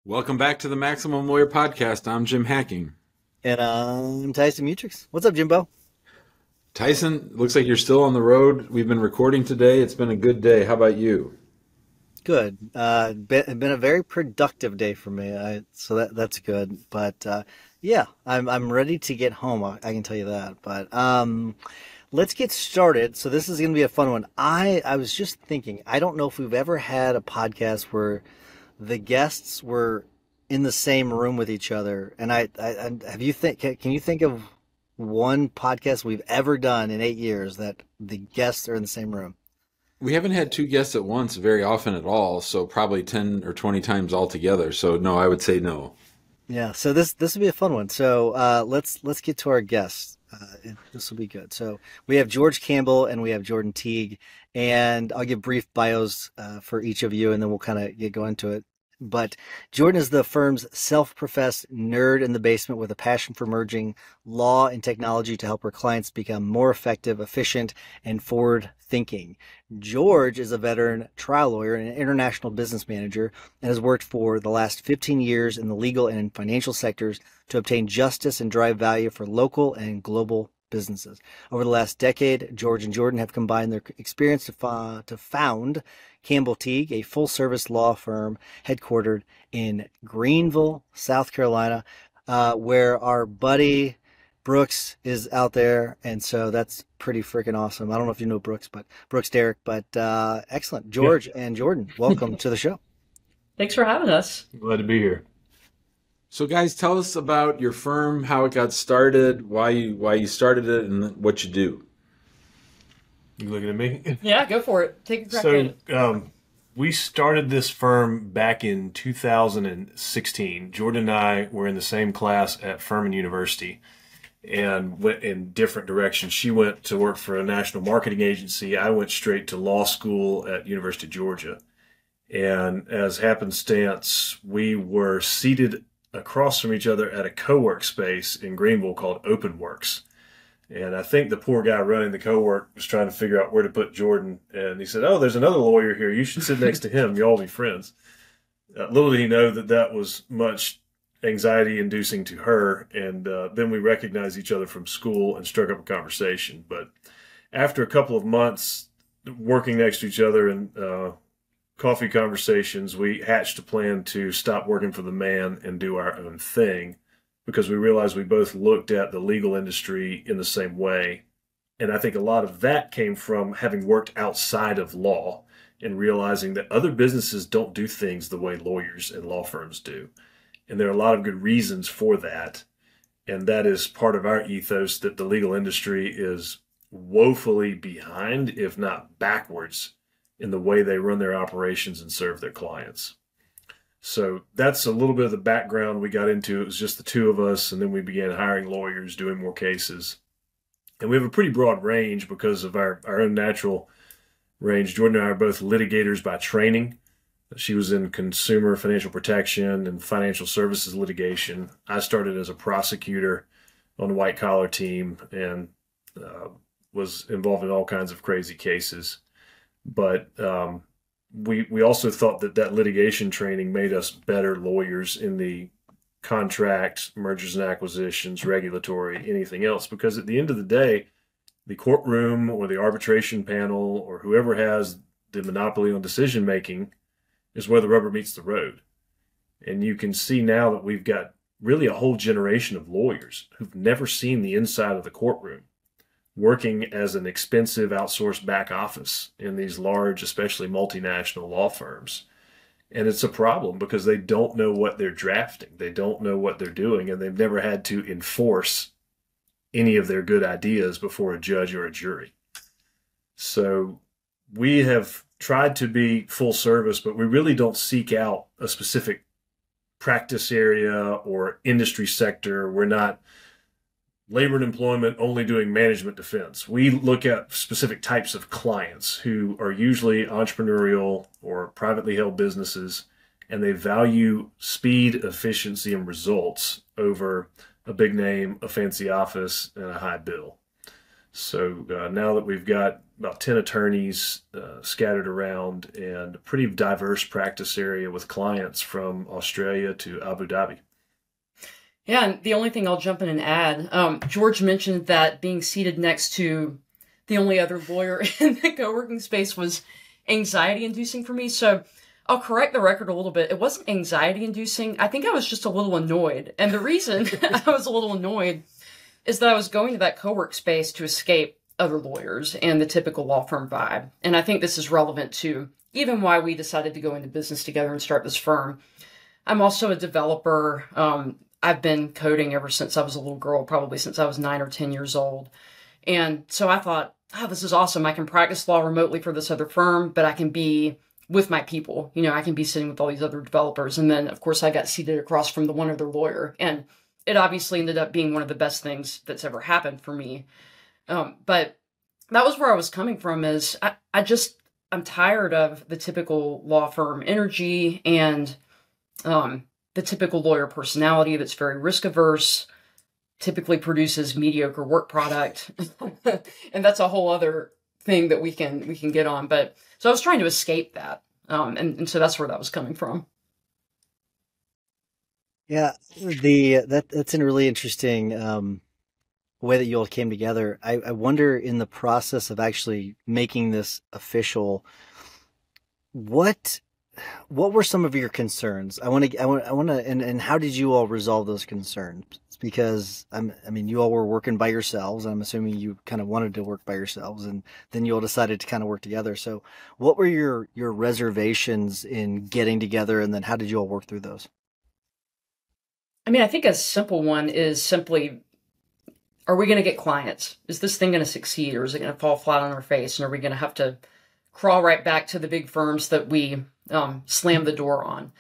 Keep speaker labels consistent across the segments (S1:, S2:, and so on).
S1: Welcome back to the Maximum Lawyer Podcast. I'm Jim Hacking.
S2: And I'm Tyson Mutrix. What's up, Jimbo?
S1: Tyson, looks like you're still on the road. We've been recording today. It's been a good day. How about you?
S2: Good. Been a very productive day for me. So that's good. But yeah, I'm ready to get home. I can tell you that. But let's get started. So this is going to be a fun one. I was just thinking. I don't know if we've ever had a podcast where the guests were in the same room with each other. And have you can you think of one podcast we've ever done in 8 years that the guests are in the same room?
S1: We haven't had two guests at once very often at all, so probably 10 or 20 times altogether. So no, I would say no.
S2: Yeah, so this will be a fun one. So let's get to our guests. This will be good. So we have George Campbell and we have Jordan Teague, and I'll give brief bios for each of you, and then we'll kind of get going to it. But Jordan is the firm's self-professed nerd in the basement with a passion for merging law and technology to help her clients become more effective, efficient, and forward-thinking. George is a veteran trial lawyer and an international business manager and has worked for the last 15 years in the legal and financial sectors to obtain justice and drive value for local and global businesses. Over the last decade, George and Jordan have combined their experience to found Campbell Teague, a full-service law firm headquartered in Greenville, South Carolina, where our buddy Brooks is out there, and so that's pretty freaking awesome. I don't know if you know Brooks, but Brooks Derrick, but excellent.
S3: Yeah,
S2: George and Jordan, welcome to the show.
S4: Thanks for having us.
S3: glad to be here.
S1: So guys, tell us about your firm, how it got started, why you started it, and what you do.
S3: You looking at me?
S4: Yeah, go for it. Take a crack at
S3: So,
S4: it.
S3: we started this firm back in 2016. Jordan and I were in the same class at Furman University and went in different directions. She went to work for a national marketing agency. I went straight to law school at University of Georgia. And as happenstance, we were seated across from each other at a co-work space in Greenville called OpenWorks. And I think the poor guy running the co-work was trying to figure out where to put Jordan. And he said, "Oh, there's another lawyer here. You should sit next to him. You'll all be friends." Little did he know that that was much anxiety inducing to her. And then we recognized each other from school and struck up a conversation. But after a couple of months working next to each other and coffee conversations, we hatched a plan to stop working for the man and do our own thing, because we realized we both looked at the legal industry in the same way. And I think a lot of that came from having worked outside of law and realizing that other businesses don't do things the way lawyers and law firms do. And there are a lot of good reasons for that. And that is part of our ethos, that the legal industry is woefully behind, if not backwards, in the way they run their operations and serve their clients. So that's a little bit of the background we got into. It was just the two of us, and then we began hiring lawyers, doing more cases. And we have a pretty broad range because of our own natural range. Jordan and I are both litigators by training. She was in consumer financial protection and financial services litigation. I started as a prosecutor on a white-collar team and was involved in all kinds of crazy cases. But we also thought that litigation training made us better lawyers in the contract, mergers and acquisitions, regulatory, anything else. Because at the end of the day, the courtroom or the arbitration panel or whoever has the monopoly on decision making is where the rubber meets the road. And you can see now that we've got really a whole generation of lawyers who've never seen the inside of the courtroom, working as an expensive outsourced back office in these large, especially multinational law firms. And it's a problem because they don't know what they're drafting. They don't know what they're doing, and they've never had to enforce any of their good ideas before a judge or a jury. So we have tried to be full service, but we really don't seek out a specific practice area or industry sector. We're not labor and employment only doing management defense. We look at specific types of clients who are usually entrepreneurial or privately held businesses, and they value speed, efficiency, and results over a big name, a fancy office, and a high bill. So now that we've got about 10 attorneys scattered around, and a pretty diverse practice area with clients from Australia to Abu Dhabi.
S4: Yeah, and the only thing I'll jump in and add, George mentioned that being seated next to the only other lawyer in the co-working space was anxiety-inducing for me. So I'll correct the record a little bit. It wasn't anxiety-inducing. I think I was just a little annoyed. And the reason I was a little annoyed is that I was going to that co-work space to escape other lawyers and the typical law firm vibe. And I think this is relevant to even why we decided to go into business together and start this firm. I'm also a developer. I've been coding ever since I was a little girl, probably since I was 9 or 10 years old. And so I thought, oh, this is awesome. I can practice law remotely for this other firm, but I can be with my people. You know, I can be sitting with all these other developers. And then, of course, I got seated across from the one other lawyer. And it obviously ended up being one of the best things that's ever happened for me. But that was where I was coming from is I'm tired of the typical law firm energy and the typical lawyer personality that's very risk averse, typically produces mediocre work product. And that's a whole other thing that we can get on. But so I was trying to escape that. And so that's where that was coming from.
S2: Yeah, that's a really interesting way that you all came together. I wonder in the process of actually making this official, what were some of your concerns? I want to, and how did you all resolve those concerns? Because I mean, you all were working by yourselves. I'm assuming you kind of wanted to work by yourselves, and then you all decided to kind of work together. So, what were your reservations in getting together, and then how did you all work through those?
S4: I mean, I think a simple one is simply, are we going to get clients? Is this thing going to succeed, or is it going to fall flat on our face? And are we going to have to crawl right back to the big firms that we slammed the door on?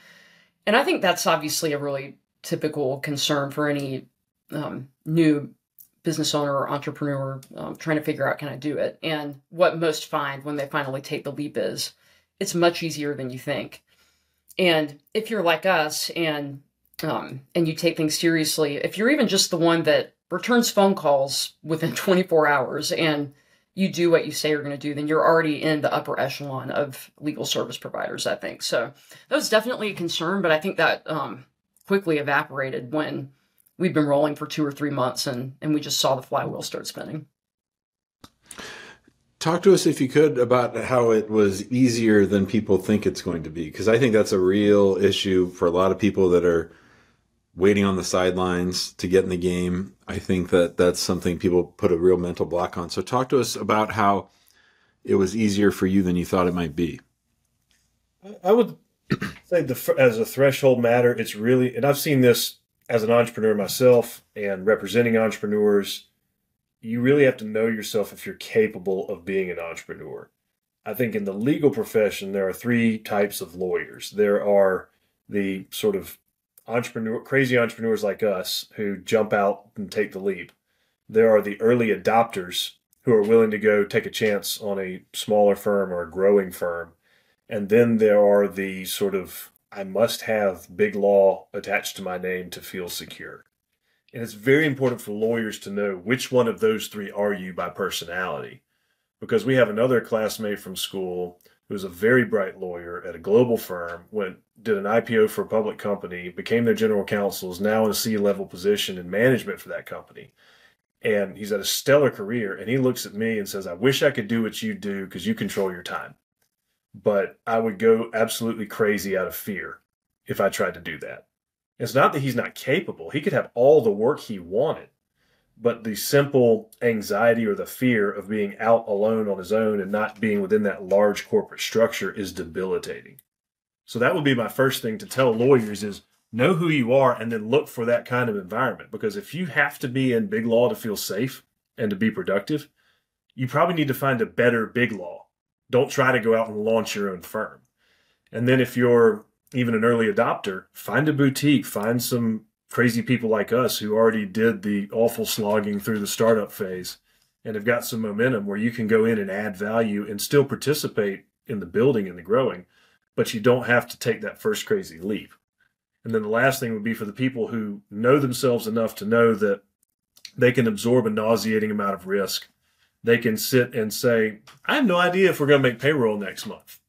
S4: And I think that's obviously a really typical concern for any new business owner or entrepreneur trying to figure out, can I do it? And what most find when they finally take the leap is it's much easier than you think. And if you're like us and you take things seriously, if you're even just the one that returns phone calls within 24 hours and you do what you say you're going to do, then you're already in the upper echelon of legal service providers, I think. So that was definitely a concern, but I think that quickly evaporated when we'd been rolling for 2 or 3 months and we just saw the flywheel start spinning.
S1: Talk to us, if you could, about how it was easier than people think it's going to be, because I think that's a real issue for a lot of people that are waiting on the sidelines to get in the game. I think that that's something people put a real mental block on. So talk to us about how it was easier for you than you thought it might be.
S3: I would say as a threshold matter, it's really, and I've seen this as an entrepreneur myself and representing entrepreneurs, you really have to know yourself if you're capable of being an entrepreneur. I think in the legal profession, there are 3 types of lawyers. There are the sort of crazy entrepreneurs like us who jump out and take the leap. There are the early adopters who are willing to go take a chance on a smaller firm or a growing firm. And then there are the sort of, I must have big law attached to my name to feel secure. And it's very important for lawyers to know which one of those 3 are you by personality. Because we have another classmate from school who's a very bright lawyer at a global firm, did an IPO for a public company, became their general counsel, is now in a C-level position in management for that company. And he's had a stellar career. And he looks at me and says, I wish I could do what you do because you control your time. But I would go absolutely crazy out of fear if I tried to do that. It's not that he's not capable. He could have all the work he wanted. But the simple anxiety or the fear of being out alone on his own and not being within that large corporate structure is debilitating. So that would be my first thing to tell lawyers is know who you are and then look for that kind of environment. Because if you have to be in big law to feel safe and to be productive, you probably need to find a better big law. Don't try to go out and launch your own firm. And then if you're even an early adopter, find a boutique, find some crazy people like us who already did the awful slogging through the startup phase and have got some momentum where you can go in and add value and still participate in the building and the growing, but you don't have to take that first crazy leap. And then the last thing would be for the people who know themselves enough to know that they can absorb a nauseating amount of risk, they can sit and say, I have no idea if we're going to make payroll next month,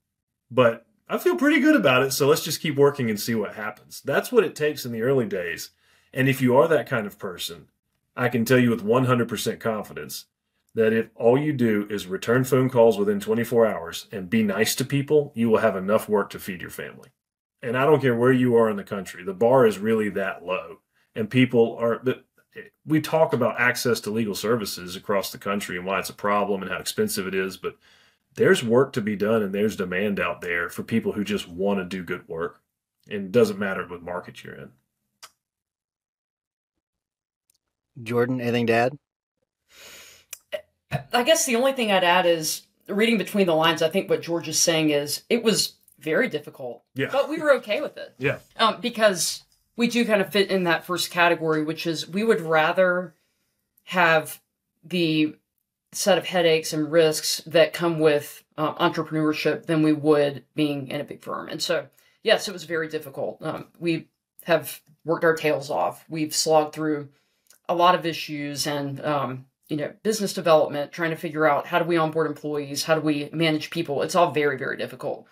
S3: but I feel pretty good about it. So let's just keep working and see what happens. That's what it takes in the early days. And if you are that kind of person, I can tell you with 100% confidence that if all you do is return phone calls within 24 hours and be nice to people, you will have enough work to feed your family. And I don't care where you are in the country, the bar is really that low. And people are, we talk about access to legal services across the country and why it's a problem and how expensive it is, but there's work to be done and there's demand out there for people who just want to do good work. And it doesn't matter what market you're in.
S2: Jordan, anything to add?
S4: I guess the only thing I'd add is reading between the lines. I think what George is saying is it was very difficult, but we were okay with it.
S3: Yeah.
S4: Because we do kind of fit in that first category, which is we would rather have the set of headaches and risks that come with entrepreneurship than we would being in a big firm. And so, yes, it was very difficult. We have worked our tails off. We've slogged through a lot of issues and, business development, trying to figure out how do we onboard employees? How do we manage people? It's all very, very difficult.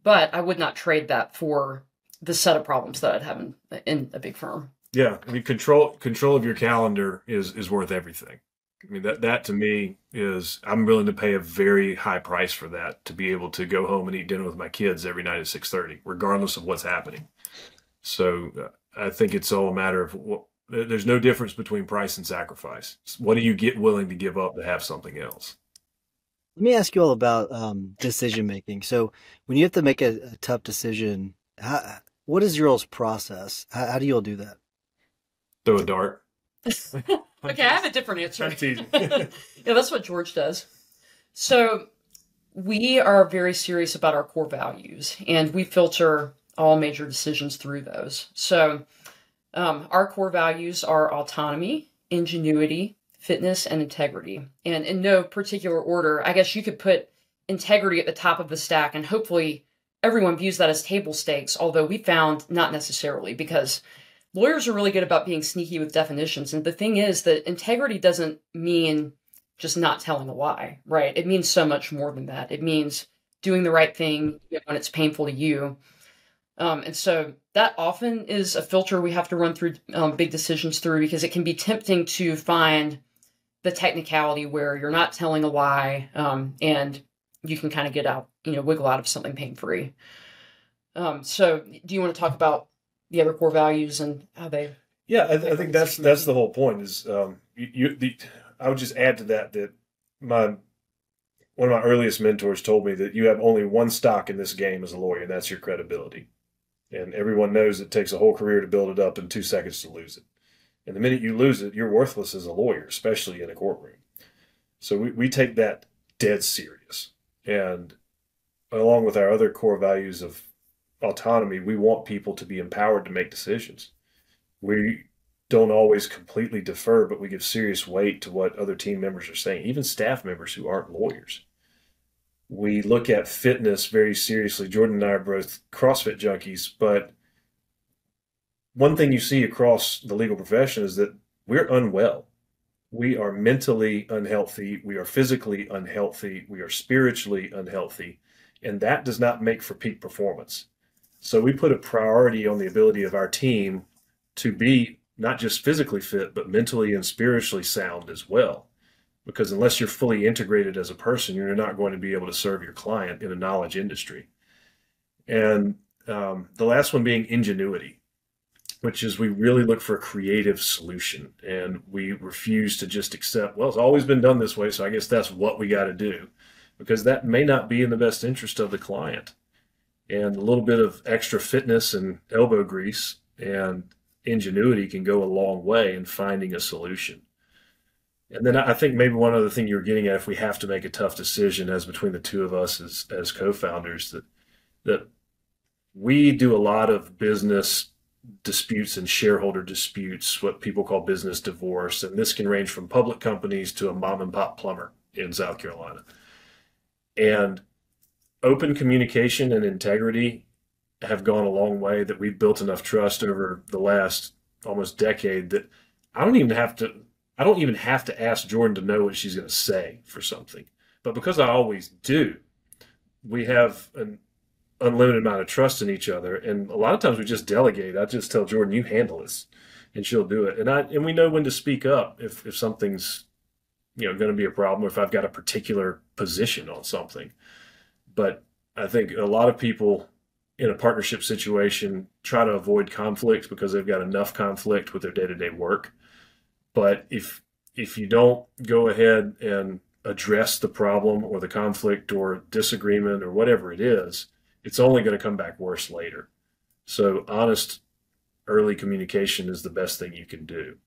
S4: But I would not trade that for the set of problems that I'd have in a big firm.
S3: Yeah. I mean, control of your calendar is worth everything. I mean, that to me is, I'm willing to pay a very high price for that, to be able to go home and eat dinner with my kids every night at 6:30, regardless of what's happening. So I think it's all a matter of there's no difference between price and sacrifice. What do you get willing to give up to have something else?
S2: Let me ask you all about decision making. So when you have to make a tough decision, what is your all's process? How do you all do that?
S3: Throw a dart.
S4: Okay, I have a different answer.
S3: That's easy.
S4: Yeah, that's what George does. So we are very serious about our core values, and we filter all major decisions through those. So our core values are autonomy, ingenuity, fitness, and integrity. And in no particular order, I guess you could put integrity at the top of the stack, and hopefully everyone views that as table stakes, although we found not necessarily, because lawyers are really good about being sneaky with definitions. And the thing is that integrity doesn't mean just not telling a lie, right? It means so much more than that. It means doing the right thing when it's painful to you. And so that often is a filter we have to run through big decisions through, because it can be tempting to find the technicality where you're not telling a lie and you can kind of get out, wiggle out of something pain-free. So do you want to talk about the other core values and how they?
S3: Yeah, I think that's the whole point is I would just add to that one of my earliest mentors told me that you have only one stock in this game as a lawyer, and that's your credibility. And everyone knows it takes a whole career to build it up and 2 seconds to lose it. And the minute you lose it, you're worthless as a lawyer, especially in a courtroom. So we take that dead serious. And along with our other core values of autonomy, we want people to be empowered to make decisions. We don't always completely defer, but we give serious weight to what other team members are saying, even staff members who aren't lawyers. We look at fitness very seriously. Jordan and I are both CrossFit junkies, but one thing you see across the legal profession is that we're unwell. We are mentally unhealthy. We are physically unhealthy. We are spiritually unhealthy. And that does not make for peak performance. So we put a priority on the ability of our team to be not just physically fit, but mentally and spiritually sound as well. Because unless you're fully integrated as a person, you're not going to be able to serve your client in a knowledge industry. And the last one being ingenuity, which is we really look for a creative solution. And we refuse to just accept, well, it's always been done this way, so I guess that's what we got to do. Because that may not be in the best interest of the client. And a little bit of extra fitness and elbow grease and ingenuity can go a long way in finding a solution. And then I think maybe one other thing you were getting at, if we have to make a tough decision as between the two of us as co-founders, that we do a lot of business disputes and shareholder disputes, what people call business divorce. And this can range from public companies to a mom and pop plumber in South Carolina. And open communication and integrity have gone a long way, that we've built enough trust over the last almost decade that I I don't even have to ask Jordan to know what she's going to say for something. But because I always do, we have an unlimited amount of trust in each other. And a lot of times we just delegate. I just tell Jordan, you handle this, and she'll do it. And we know when to speak up if something's, going to be a problem, or if I've got a particular position on something. But I think a lot of people in a partnership situation try to avoid conflict because they've got enough conflict with their day-to-day work. But if you don't go ahead and address the problem or the conflict or disagreement or whatever it is, it's only going to come back worse later. So honest early communication is the best thing you can do.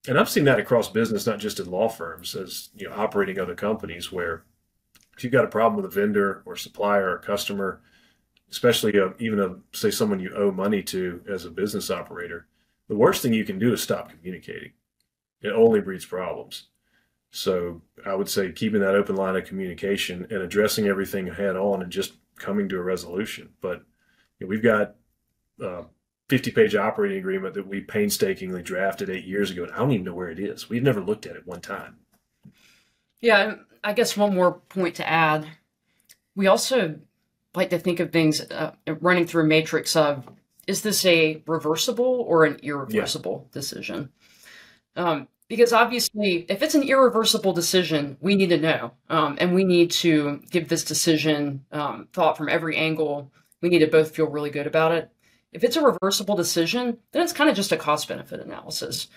S3: And I've seen that across business, not just in law firms, as operating other companies, where if you've got a problem with a vendor or supplier or customer, especially say someone you owe money to as a business operator, the worst thing you can do is stop communicating. It only breeds problems. So I would say keeping that open line of communication and addressing everything head on and just coming to a resolution. But we've got 50-page operating agreement that we painstakingly drafted 8 years ago, and I don't even know where it is. We've never looked at it one time.
S4: Yeah, I guess one more point to add. We also like to think of things running through a matrix of, is this a reversible or an irreversible decision? Because obviously, if it's an irreversible decision, we need to know, and we need to give this decision thought from every angle. We need to both feel really good about it. If it's a reversible decision, then it's kind of just a cost-benefit analysis.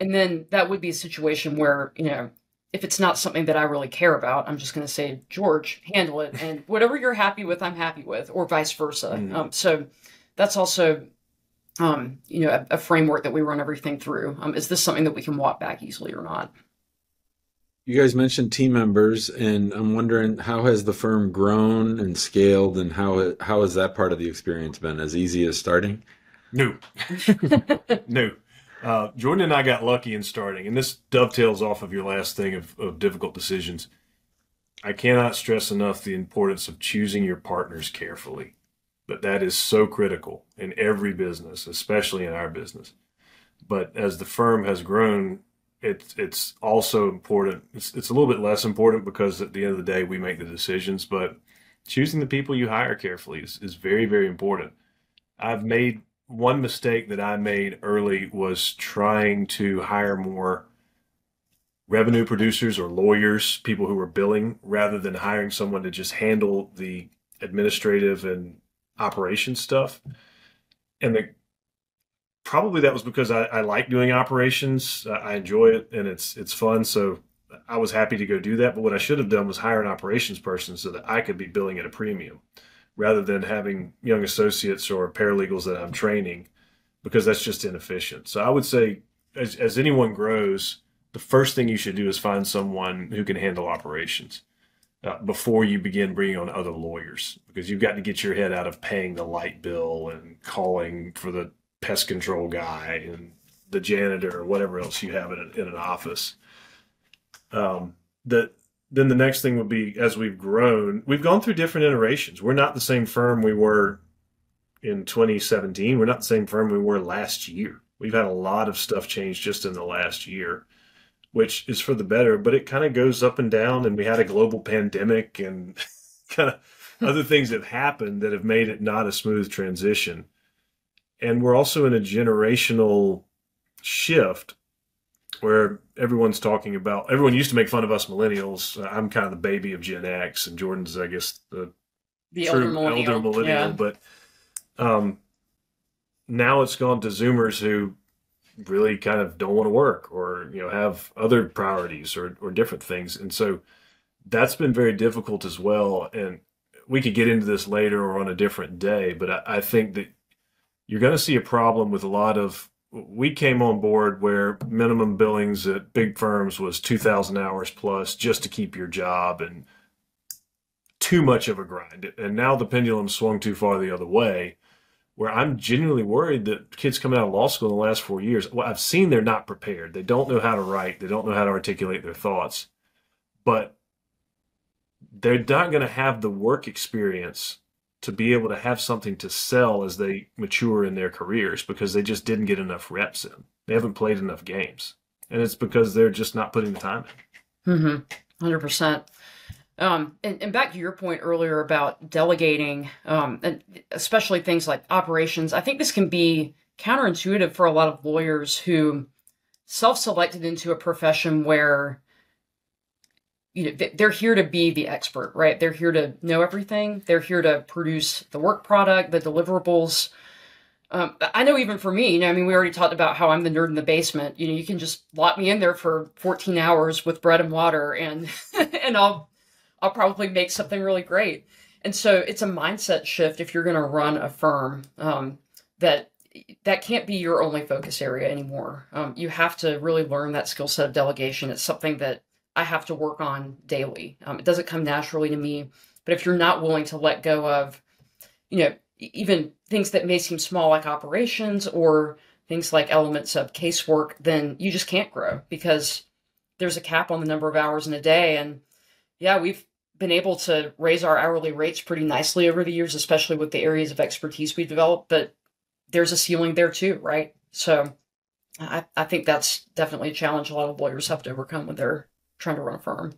S4: And then that would be a situation where, if it's not something that I really care about, I'm just going to say, George, handle it. And whatever you're happy with, I'm happy with, or vice versa. Mm-hmm. So that's also, a framework that we run everything through. Is this something that we can walk back easily or not?
S1: You guys mentioned team members, and I'm wondering, how has the firm grown and scaled, and how has that part of the experience been? As easy as starting?
S3: No. No. Jordan and I got lucky in starting, and this dovetails off of your last thing of difficult decisions. I cannot stress enough the importance of choosing your partners carefully, but that is so critical in every business, especially in our business. But as the firm has grown, it's also important. It's a little bit less important because at the end of the day, we make the decisions, but choosing the people you hire carefully is very, very important. I've made one mistake that I made early was trying to hire more revenue producers or lawyers, people who were billing, rather than hiring someone to just handle the administrative and operations stuff. And probably that was because I like doing operations. I enjoy it, and it's fun. So I was happy to go do that. But what I should have done was hire an operations person so that I could be billing at a premium, rather than having young associates or paralegals that I'm training, because that's just inefficient. So I would say, as anyone grows, the first thing you should do is find someone who can handle operations before you begin bringing on other lawyers, because you've got to get your head out of paying the light bill and calling for the pest control guy and the janitor or whatever else you have in an office. Then the next thing would be, as we've grown, we've gone through different iterations. We're not the same firm we were in 2017. We're not the same firm we were last year. We've had a lot of stuff change just in the last year, which is for the better, but it kind of goes up and down. And we had a global pandemic and kind of other things have happened that have made it not a smooth transition. And we're also in a generational shift where everyone used to make fun of us millennials. I'm kind of the baby of Gen X, and Jordan's, I guess, the
S4: elder millennial. Yeah.
S3: But now it's gone to Zoomers who really kind of don't want to work, or have other priorities or different things. And so that's been very difficult as well. And we could get into this later or on a different day, but I think that you're going to see a problem with a lot of. We came on board where minimum billings at big firms was 2,000 hours plus just to keep your job, and too much of a grind. And now the pendulum swung too far the other way, where I'm genuinely worried that kids coming out of law school in the last 4 years, well, I've seen they're not prepared. They don't know how to write. They don't know how to articulate their thoughts. But they're not going to have the work experience to be able to have something to sell as they mature in their careers, because they just didn't get enough reps in. They haven't played enough games. And it's because they're just not putting the time
S4: in. 100%. And back to your point earlier about delegating, and especially things like operations, I think this can be counterintuitive for a lot of lawyers who self-selected into a profession where, they're here to be the expert, right? They're here to know everything. They're here to produce the work product, the deliverables. I know even for me, I mean, we already talked about how I'm the nerd in the basement. You can just lock me in there for 14 hours with bread and water and and I'll probably make something really great. And so it's a mindset shift if you're going to run a firm, that can't be your only focus area anymore. You have to really learn that skill set of delegation. It's something that I have to work on daily. It doesn't come naturally to me, but if you're not willing to let go of, even things that may seem small like operations or things like elements of casework, then you just can't grow because there's a cap on the number of hours in a day. And yeah, we've been able to raise our hourly rates pretty nicely over the years, especially with the areas of expertise we've developed, but there's a ceiling there too, right? So I think that's definitely a challenge a lot of lawyers have to overcome when they're trying to run a firm.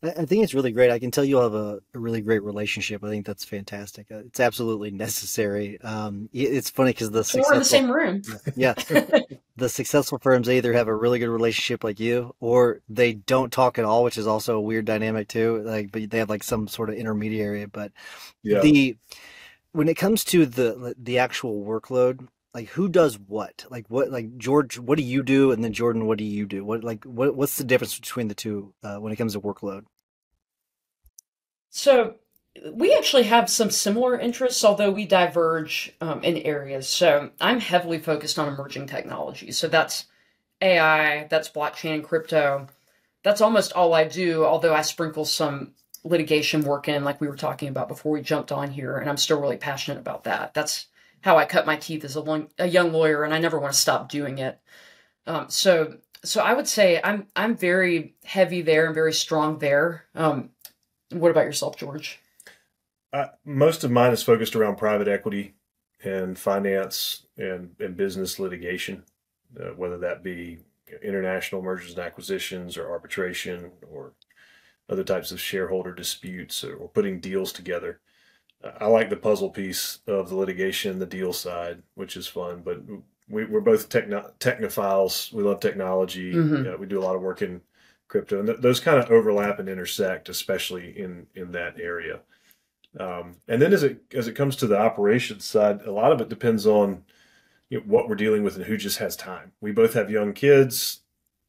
S2: I think it's really great. I can tell you have a really great relationship. I think that's fantastic. It's absolutely necessary. It's funny because
S4: We're in the same room.
S2: Yeah. The successful firms, they either have a really good relationship like you, or they don't talk at all, which is also a weird dynamic too. But they have like some sort of intermediary. But when it comes to the actual workload, like who does what? Like George, what do you do? And then Jordan, what do you do? What's the difference between the two when it comes to workload?
S4: So we actually have some similar interests, although we diverge in areas. So I'm heavily focused on emerging technologies. So that's AI, that's blockchain and crypto. That's almost all I do, although I sprinkle some litigation work in, like we were talking about before we jumped on here, and I'm still really passionate about that. That's how I cut my teeth as a young lawyer, and I never want to stop doing it. So I would say I'm very heavy there and very strong there. What about yourself, George?
S3: Most of mine is focused around private equity and finance and business litigation, whether that be international mergers and acquisitions or arbitration or other types of shareholder disputes or putting deals together. I like the puzzle piece of the litigation, the deal side, which is fun, but we're both technophiles. We love technology.
S4: Mm-hmm.
S3: We do a lot of work in crypto, and those kind of overlap and intersect, especially in that area. And then as it comes to the operations side, a lot of it depends on what we're dealing with and who just has time. We both have young kids,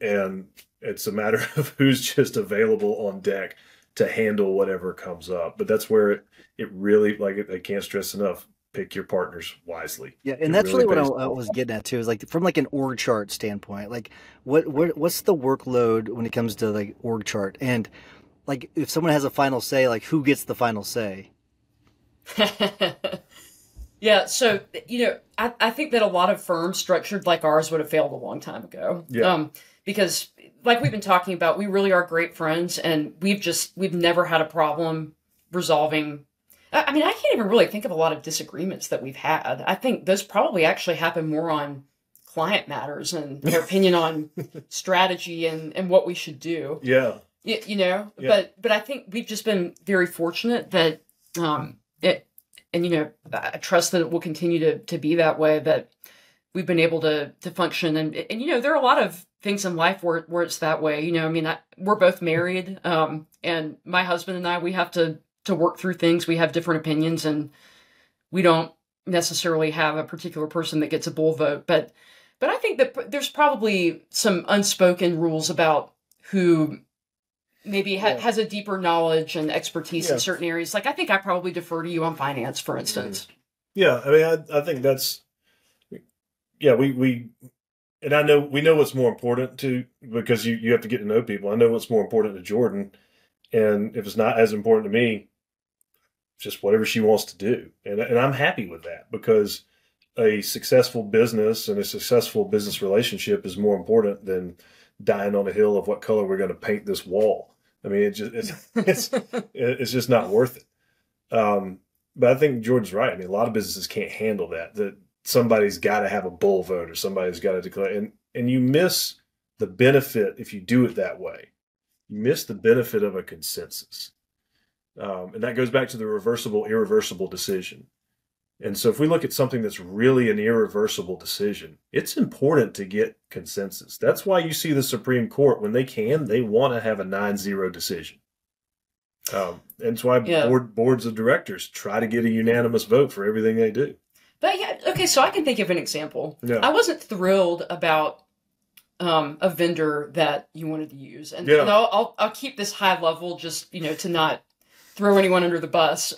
S3: and it's a matter of who's just available on deck to handle whatever comes up. But that's where it really, I can't stress enough, pick your partners wisely.
S2: Yeah, and that's really what I was getting at too, is like from like an org chart standpoint, like what's the workload when it comes to like org chart? And like if someone has a final say, like who gets the final say?
S4: Yeah, so I think that a lot of firms structured like ours would have failed a long time ago.
S3: Yeah.
S4: Because like we've been talking about, we really are great friends, and we've never had a problem resolving. I mean, I can't even really think of a lot of disagreements that we've had. I think those probably actually happen more on client matters and their opinion on strategy and what we should do.
S3: Yeah.
S4: Yeah. But I think we've just been very fortunate that I trust that it will continue to be that way, that we've been able to function. And there are a lot of things in life where it's that way. We're both married, and my husband and I, we have to work through things. We have different opinions, and we don't necessarily have a particular person that gets a bull vote. But I think that there's probably some unspoken rules about who maybe has a deeper knowledge and expertise in certain areas. Like I think I probably defer to you on finance, for instance.
S3: Yeah, I mean, I think that's we and I know we know what's more important to, because you have to get to know people. I know what's more important to Jordan, and if it's not as important to me, just whatever she wants to do. And I'm happy with that, because a successful business and a successful business relationship is more important than dying on a hill of what color we're going to paint this wall. I mean, it's just not worth it. But I think Jordan's right. I mean, a lot of businesses can't handle that somebody's got to have a bull vote or somebody's got to declare, and you miss the benefit, if you do it that way, you miss the benefit of a consensus. And that goes back to the reversible, irreversible decision. And so if we look at something that's really an irreversible decision, it's important to get consensus. That's why you see the Supreme Court, when they want to have a 9-0 decision. And it's why boards of directors try to get a unanimous vote for everything they do.
S4: But yeah, okay, so I can think of an example.
S3: Yeah.
S4: I wasn't thrilled about a vendor that you wanted to use. And I'll keep this high level just, to not throw anyone under the bus.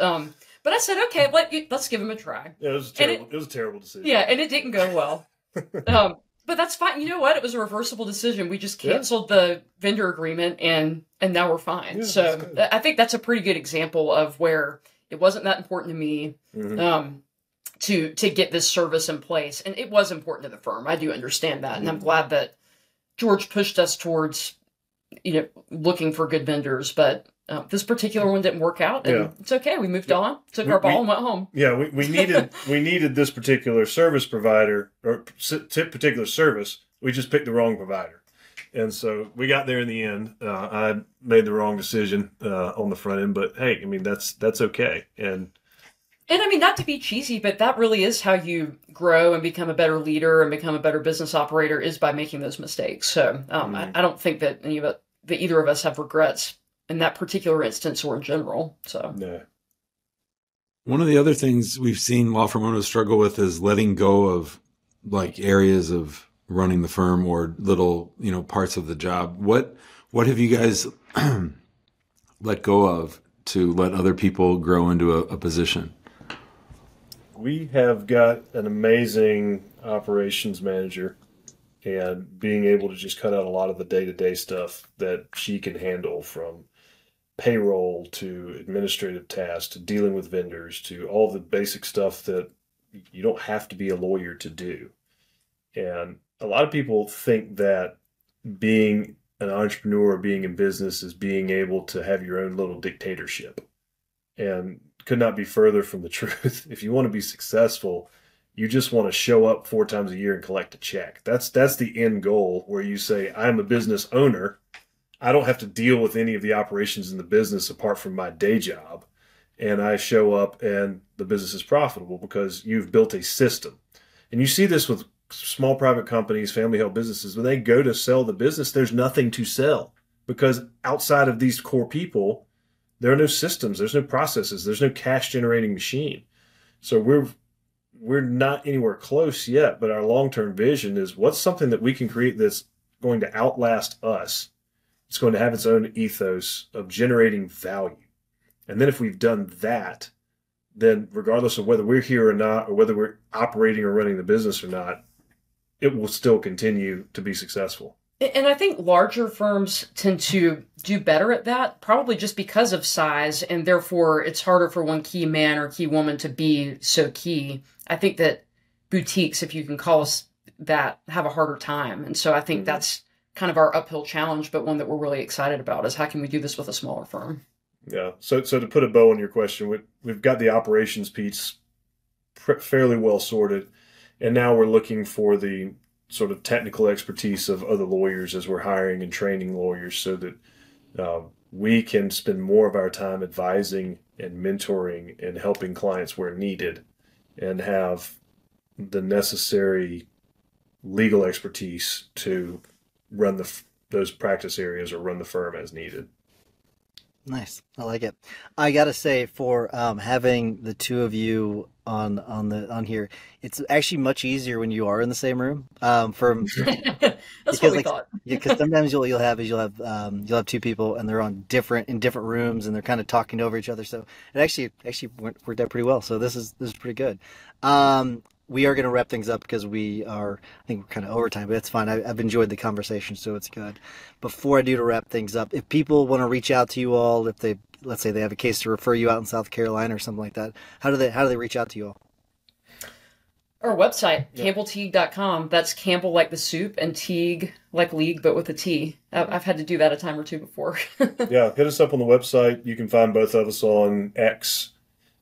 S4: But I said, okay, let's give him a try.
S3: Yeah, it was a terrible decision.
S4: Yeah, and it didn't go well. But that's fine. You know what? It was a reversible decision. We just canceled the vendor agreement, and now we're fine.
S3: Yeah,
S4: so I think that's a pretty good example of where it wasn't that important to me to get this service in place. And it was important to the firm. I do understand that. And I'm glad that George pushed us towards, looking for good vendors. But this particular one didn't work out, and it's okay. We moved on, took our ball, and went home.
S3: Yeah, we needed this particular service provider or particular service. We just picked the wrong provider, and so we got there in the end. I made the wrong decision on the front end, but hey, I mean that's okay. And
S4: I mean, not to be cheesy, but that really is how you grow and become a better leader and become a better business operator, is by making those mistakes. So I don't think that either of us have regrets in that particular instance or in general. So
S3: no.
S1: One of the other things we've seen law firm owners struggle with is letting go of areas of running the firm or little, parts of the job. What have you guys let go of to let other people grow into a position?
S3: We have got an amazing operations manager, and being able to just cut out a lot of the day-to-day stuff that she can handle, from payroll to administrative tasks to dealing with vendors to all the basic stuff that you don't have to be a lawyer to do. And a lot of people think that being an entrepreneur or being in business is being able to have your own little dictatorship. And could not be further from the truth. If you want to be successful, you just want to show up 4 times a year and collect a check. That's the end goal, where you say, I'm a business owner. I don't have to deal with any of the operations in the business apart from my day job. And I show up and the business is profitable because you've built a system. And you see this with small private companies, family-held businesses. When they go to sell the business, there's nothing to sell, because outside of these core people, there are no systems, there's no processes, there's no cash-generating machine. So we're not anywhere close yet, but our long-term vision is, what's something that we can create that's going to outlast us? It's going to have its own ethos of generating value. And then if we've done that, then regardless of whether we're here or not, or whether we're operating or running the business or not, it will still continue to be successful.
S4: And I think larger firms tend to do better at that, probably just because of size, and therefore it's harder for one key man or key woman to be so key. I think that boutiques, if you can call us that, have a harder time. And so I think that's kind of our uphill challenge, but one that we're really excited about, is how can we do this with a smaller firm?
S3: Yeah. So to put a bow on your question, we've got the operations piece fairly well sorted, and now we're looking for the sort of technical expertise of other lawyers as we're hiring and training lawyers, so that we can spend more of our time advising and mentoring and helping clients where needed, and have the necessary legal expertise to run those practice areas or run the firm as needed.
S2: Nice. I like it. I gotta say, for having the two of you on here, it's actually much easier when you are in the same room.
S4: That's what we thought.
S2: Yeah, because sometimes you'll have two people and they're in different rooms and they're kind of talking over each other. So it actually worked out pretty well. So this is pretty good. We are going to wrap things up because I think we're kind of overtime, but it's fine. I've enjoyed the conversation, so it's good. Before I do to wrap things up, if people want to reach out to you all, if let's say they have a case to refer you out in South Carolina or something like that, how do they reach out to you all?
S4: Our website, campbellteague.com. That's Campbell like the soup and Teague like league, but with a T. I've had to do that a time or two before.
S3: Yeah, hit us up on the website. You can find both of us on X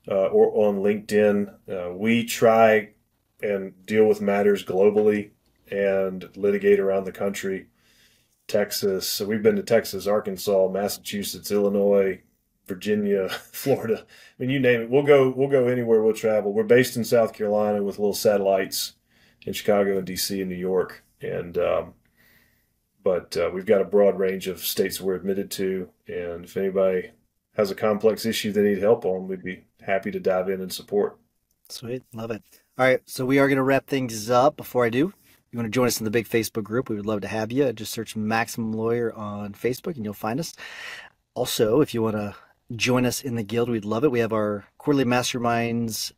S3: or on LinkedIn. We try and deal with matters globally and litigate around the country. Texas. So we've been to Texas, Arkansas, Massachusetts, Illinois, Virginia, Florida. I mean, you name it. We'll go anywhere. We'll travel. We're based in South Carolina with little satellites in Chicago and DC and New York. And but we've got a broad range of states we're admitted to. And if anybody has a complex issue they need help on, we'd be happy to dive in and support.
S2: Sweet. Love it. All right. So we are going to wrap things up. Before I do, you want to join us in the big Facebook group, we would love to have you. Just search Maximum Lawyer on Facebook and you'll find us. Also, if you want to join us in the guild, we'd love it. We have our quarterly masterminds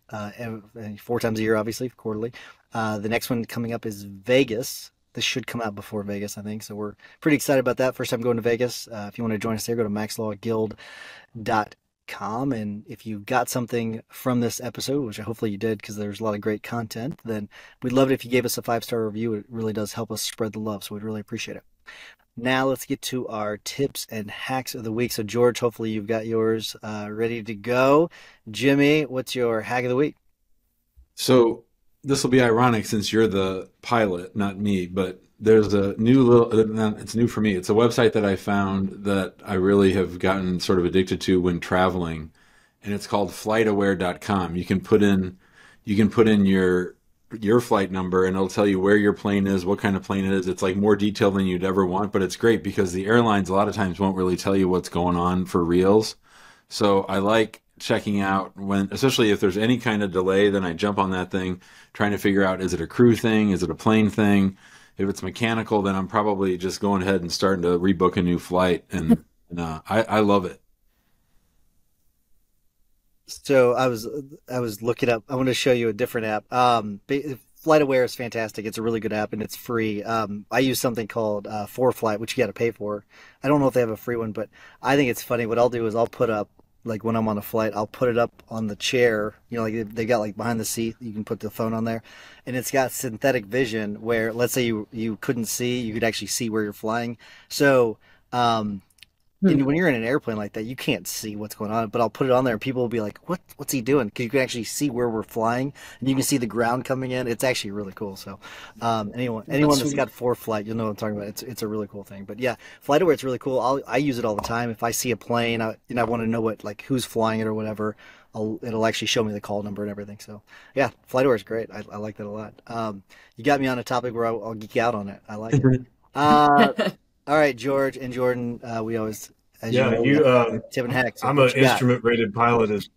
S2: 4 times a year, obviously, quarterly. The next one coming up is Vegas. This should come out before Vegas, I think. So we're pretty excited about that. First time going to Vegas. If you want to join us there, go to maxlawguild.com. And if you got something from this episode, which hopefully you did because there's a lot of great content, then we'd love it if you gave us a 5-star review. It really does help us spread the love. So we'd really appreciate it. Now let's get to our tips and hacks of the week. So George, hopefully you've got yours ready to go. Jimmy, what's your hack of the week?
S1: So this will be ironic since you're the pilot, not me, but there's a new it's new for me. It's a website that I found that I really have gotten sort of addicted to when traveling, and it's called flightaware.com. You can put in your flight number and it'll tell you where your plane is, what kind of plane it is. It's like more detail than you'd ever want, but it's great because the airlines a lot of times won't really tell you what's going on for reals. So I like checking out especially if there's any kind of delay, then I jump on that thing, trying to figure out, is it a crew thing? Is it a plane thing? If it's mechanical, then I'm probably just going ahead and starting to rebook a new flight. And I love it.
S2: So I was looking up. I want to show you a different app. FlightAware is fantastic. It's a really good app and it's free. I use something called 4Flight, which you got to pay for. I don't know if they have a free one, but I think it's funny. What I'll do is I'll put up, like when I'm on a flight, I'll put it up on the chair. You know, like they got like behind the seat, you can put the phone on there, and it's got synthetic vision where, let's say you couldn't see, you could actually see where you're flying. So and when you're in an airplane like that, you can't see what's going on. But I'll put it on there, and people will be like, "What's he doing?" Because you can actually see where we're flying, and you can see the ground coming in. It's actually really cool. So anyone that's got 4Flight, you'll know what I'm talking about. It's a really cool thing. But yeah, FlightAware, it's really cool. I use it all the time. If I see a plane, I want to know who's flying it or whatever. It'll actually show me the call number and everything. So yeah, FlightAware is great. I like that a lot. You got me on a topic where I'll geek out on it. I like it. All right, George and Jordan, we always, as you know, tip and hacks.
S3: I'm an instrument rated pilot as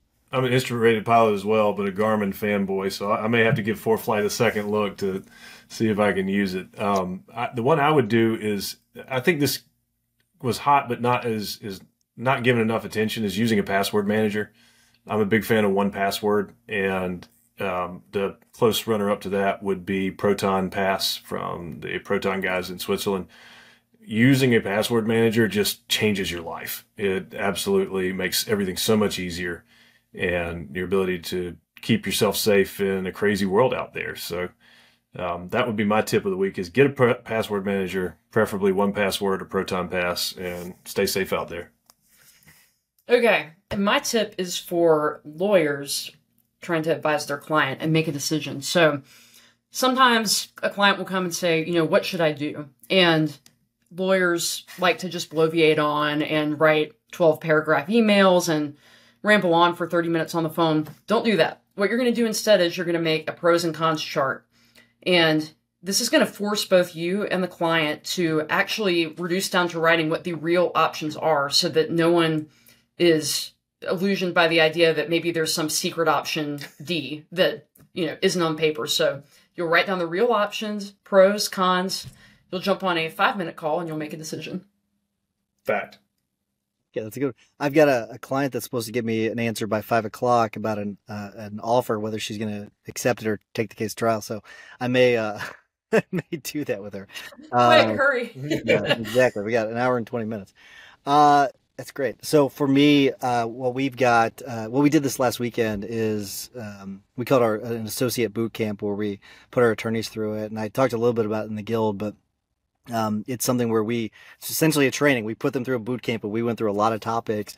S3: well, but a Garmin fanboy, so I may have to give 4Flight a second look to see if I can use it. The one I would do is, I think this was hot, but is not given enough attention, is using a password manager. I'm a big fan of 1Password, and the close runner up to that would be Proton Pass from the Proton guys in Switzerland. Using a password manager just changes your life. It absolutely makes everything so much easier, and your ability to keep yourself safe in a crazy world out there. So that would be my tip of the week: is get a password manager, preferably 1Password or Proton Pass, and stay safe out there.
S4: Okay, and my tip is for lawyers trying to advise their client and make a decision. So sometimes a client will come and say, what should I do? And lawyers like to just bloviate on and write 12-paragraph emails and ramble on for 30 minutes on the phone. Don't do that. What you're going to do instead is you're going to make a pros and cons chart. And this is going to force both you and the client to actually reduce down to writing what the real options are, so that no one is illusioned by the idea that maybe there's some secret option D that, isn't on paper. So you'll write down the real options, pros, cons. You'll jump on a 5-minute call and you'll make a decision.
S3: Fact.
S2: Yeah, that's a good. I've got a client that's supposed to give me an answer by 5 o'clock about an offer, whether she's going to accept it or take the case to trial. So I may may do that with her.
S4: Quick, hurry.
S2: Yeah, exactly. We got an hour and 20 minutes. That's great. So for me, what we did this last weekend is we called an associate boot camp, where we put our attorneys through it. And I talked a little bit about it in the guild, but it's something where it's essentially a training. We put them through a boot camp, but we went through a lot of topics,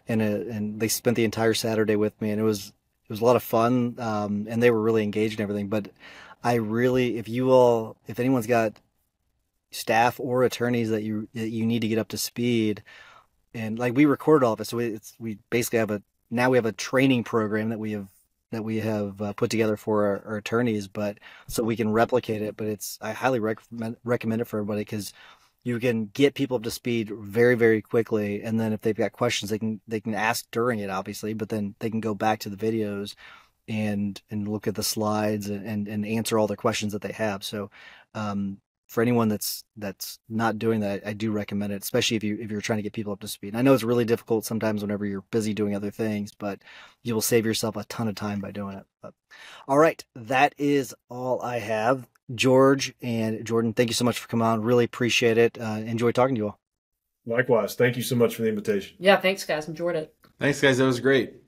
S2: and they spent the entire Saturday with me, and it was a lot of fun. And they were really engaged and everything. But if anyone's got staff or attorneys that you need to get up to speed. And like we recorded all of it, so we basically have a training program that we have put together for our attorneys, but so we can replicate it. But I highly recommend it for everybody, because you can get people up to speed very, very quickly, and then if they've got questions, they can ask during it, obviously, but then they can go back to the videos and look at the slides and answer all their questions that they have. So for anyone that's not doing that, I do recommend it, especially if you're trying to get people up to speed. And I know it's really difficult sometimes whenever you're busy doing other things, but you will save yourself a ton of time by doing it. But, all right, that is all I have. George and Jordan, thank you so much for coming on. Really appreciate it. Enjoy talking to you all.
S3: Likewise. Thank you so much for the invitation.
S4: Yeah, thanks, guys. Enjoyed it.
S1: Thanks, guys. That was great.